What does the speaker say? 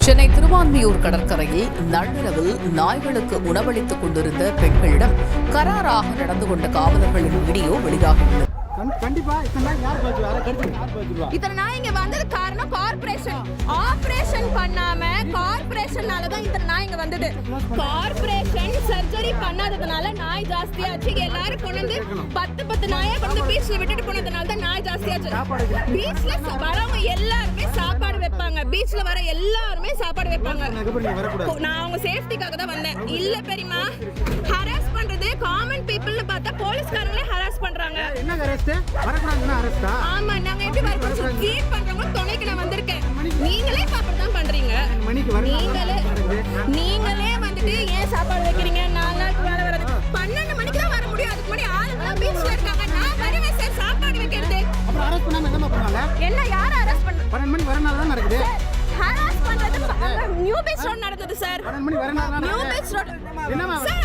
சென்னை திருவான்மியூர் கடற்கரையில் நள்ளிரவில் நாய்களுக்கு உணவளித்துக் கொண்டிருந்த பெண்களிடம் கராராக நடந்து கொண்ட காவலர்களின் வீடியோ வெளியாகியுள்ளது. இத்தனை நாய் இங்க வந்தது காரணம் கார்ப்பரேஷன். ஆபரேஷன் பண்ணாம கார்ப்பரேஷனாலதான் இத்தனை நாய் இங்க வந்தது. கார்ப்பரேஷன் சர்ஜரி பண்ணாததுனால நாய் ஜாஸ்தியாச்சு. எல்லாரும் கொண்டு வந்து 10 நாயை கொண்டு பீச்ல விட்டுட்டு போனதுனால தான் நாய் ஜாஸ்தியாச்சு. பீச்ல வரவங்க எல்லாருமே சாப்பாடு வைப்பாங்க. பீச்ல வர எல்லாருமே சாப்பாடு வைப்பாங்க. நான் அவங்க சேஃப்டிக்காக தான் வந்தேன். இல்ல பெரியமா, ஹராஸ் பண்றது காமன் பீப்புள்னு பார்த்தா போலீஸ்காரங்களே ஹராஸ் பண்றாங்க. ஆமா, நாங்க எப்படி வர ஃபீட் பண்றவங்க துணைக்கு நான் வந்திருக்கேன். நீங்களே சாப்பாடு தான் பண்றீங்க. நீங்களே வந்துட்டு ஏன் சாப்பாடு வைக்கிறீங்க? 4 நாளுக்கு மேல வரது 12 மணிக்கு தான் வர முடியும். அதுக்கு முன்னாடி ஆளுங்க பீச்ல இருக்காங்க. நான் வருவேன் சார் சாப்பாடு வைக்கிறது. அப்புறம் அரெஸ்ட் பண்ணாம என்ன பண்ணுவாங்க? என்ன யார அரெஸ்ட் பண்ண? 12 மணி வரனால தான் நடக்குது. ஹராஸ் பண்றது நியூ பீச் ரோட் நடக்குது சார். 12 மணி வரனால தான் நியூ பீச் ரோட் என்னமா சார்?